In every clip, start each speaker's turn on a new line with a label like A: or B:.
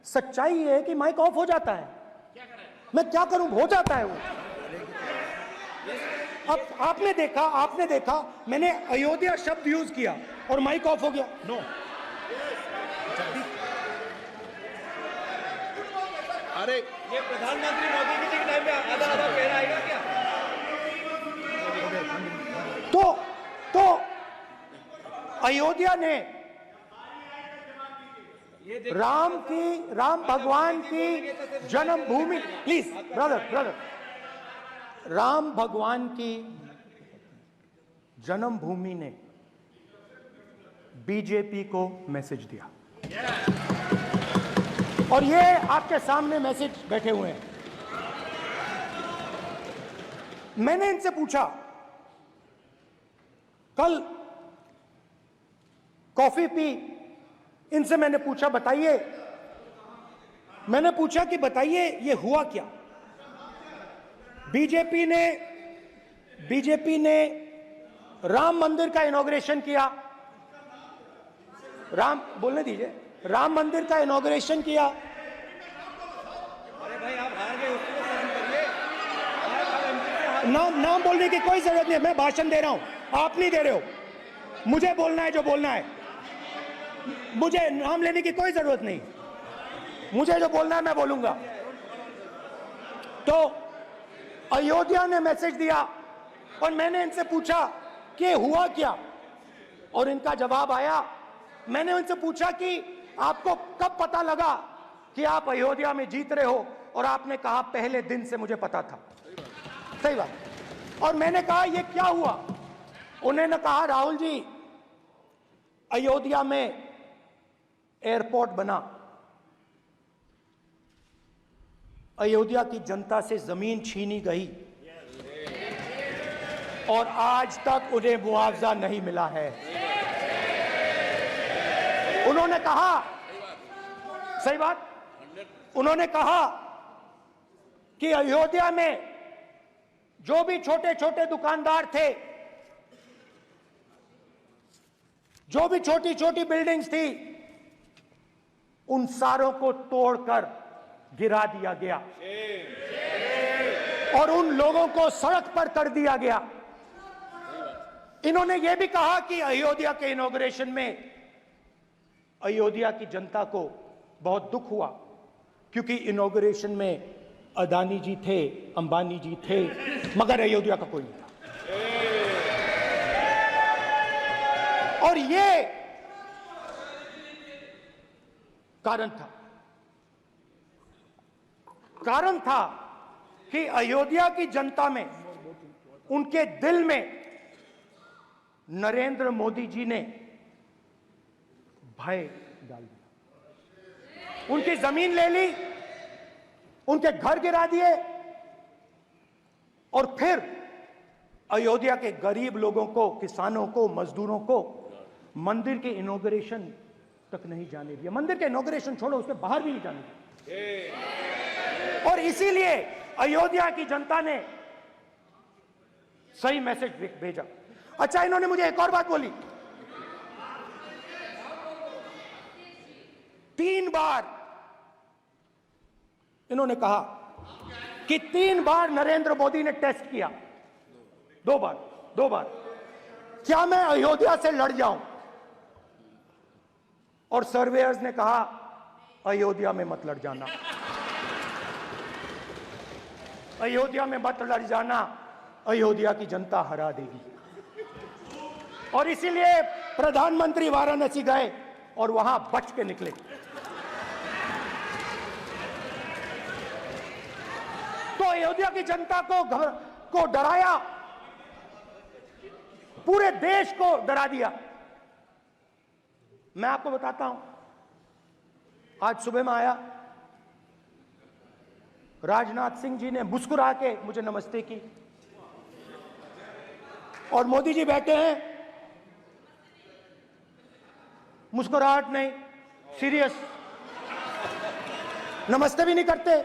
A: सच्चाई ये है कि माइक ऑफ हो जाता है। मैं क्या करूं, हो जाता है वो। अब आपने देखा मैंने अयोध्या शब्द यूज किया और माइक ऑफ हो गया। नो,
B: अरे
C: ये प्रधानमंत्री मोदी जी के टाइम पे आधा आधा कह आएगा क्या?
A: तो अयोध्या ने राम भगवान की जन्मभूमि, प्लीज ब्रदर, राम भगवान की जन्मभूमि ने बीजेपी को मैसेज दिया और ये आपके सामने मैसेज बैठे हुए हैं। मैंने इनसे पूछा, कल कॉफी पी, इनसे मैंने पूछा बताइए, कि बताइए ये हुआ क्या। बीजेपी ने राम मंदिर का इनॉग्रेशन किया, बोलने दीजिए, राम मंदिर का इनॉग्रेशन किया।
C: अरे भाई आप हार गए, उसको शर्म करिए।
A: नाम बोलने की कोई जरूरत नहीं है, मैं भाषण दे रहा हूं, आप नहीं दे रहे हो। मुझे बोलना है जो बोलना है, मुझे नाम लेने की कोई जरूरत नहीं, मुझे जो बोलना है मैं बोलूंगा। तो अयोध्या ने मैसेज दिया और मैंने इनसे पूछा कि हुआ क्या, और इनका जवाब आया। मैंने उनसे पूछा कि आपको कब पता लगा कि आप अयोध्या में जीत रहे हो, और आपने कहा पहले दिन से मुझे पता था। सही बात। और मैंने कहा ये क्या हुआ, उन्होंने कहा राहुल जी अयोध्या में एयरपोर्ट बना, अयोध्या की जनता से जमीन छीनी गई और आज तक उन्हें मुआवजा नहीं मिला है। उन्होंने कहा, सही बात, उन्होंने कहा कि अयोध्या में जो भी छोटे छोटे दुकानदार थे, जो भी छोटी छोटी बिल्डिंग्स थी, उन सारों को तोड़कर गिरा दिया गया और उन लोगों को सड़क पर कर दिया गया। इन्होंने यह भी कहा कि अयोध्या के इनॉग्रेशन में अयोध्या की जनता को बहुत दुख हुआ, क्योंकि इनॉग्रेशन में अदानी जी थे, अंबानी जी थे, मगर अयोध्या का कोई नहीं था। और ये कारण था कि अयोध्या की जनता में, उनके दिल में नरेंद्र मोदी जी ने भय डाल दिया। उनकी जमीन ले ली, उनके घर गिरा दिए, और फिर अयोध्या के गरीब लोगों को, किसानों को, मजदूरों को मंदिर के इनॉग्रेशन तक नहीं जाने दिया। मंदिर के इनॉग्रेशन छोड़ो, उसके बाहर भी नहीं जाने दिया। और इसीलिए अयोध्या की जनता ने सही मैसेज भेजा। अच्छा, इन्होंने मुझे एक और बात बोली, 3 बार इन्होंने कहा कि 3 बार नरेंद्र मोदी ने टेस्ट किया, 2 बार क्या मैं अयोध्या से लड़ जाऊं, और सर्वेयर्स ने कहा अयोध्या में मत लड़ जाना, अयोध्या में मत लड़ जाना, अयोध्या की जनता हरा देगी। और इसीलिए प्रधानमंत्री वाराणसी गए और वहां बच के निकले। तो अयोध्या की जनता को डराया, पूरे देश को डरा दिया। मैं आपको बताता हूं, आज सुबह में आया, राजनाथ सिंह जी ने मुस्कुरा के मुझे नमस्ते की, और मोदी जी बैठे हैं, मुस्कुराहट नहीं, सीरियस, नमस्ते भी नहीं करते,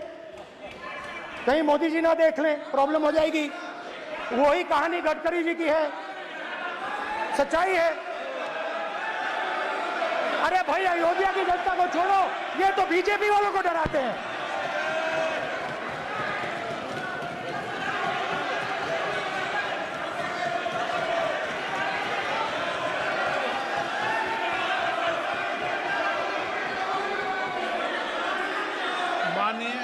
A: कहीं मोदी जी ना देख लें, प्रॉब्लम हो जाएगी। वही कहानी गडकरी जी की है, सच्चाई है। अरे भाई, अयोध्या की जनता को छोड़ो, ये तो बीजेपी वालों को डराते हैं।
B: माननीय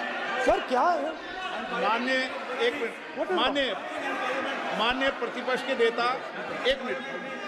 A: सर क्या है?
B: माननीय एक मिनट माननीय प्रतिपक्ष के नेता एक मिनट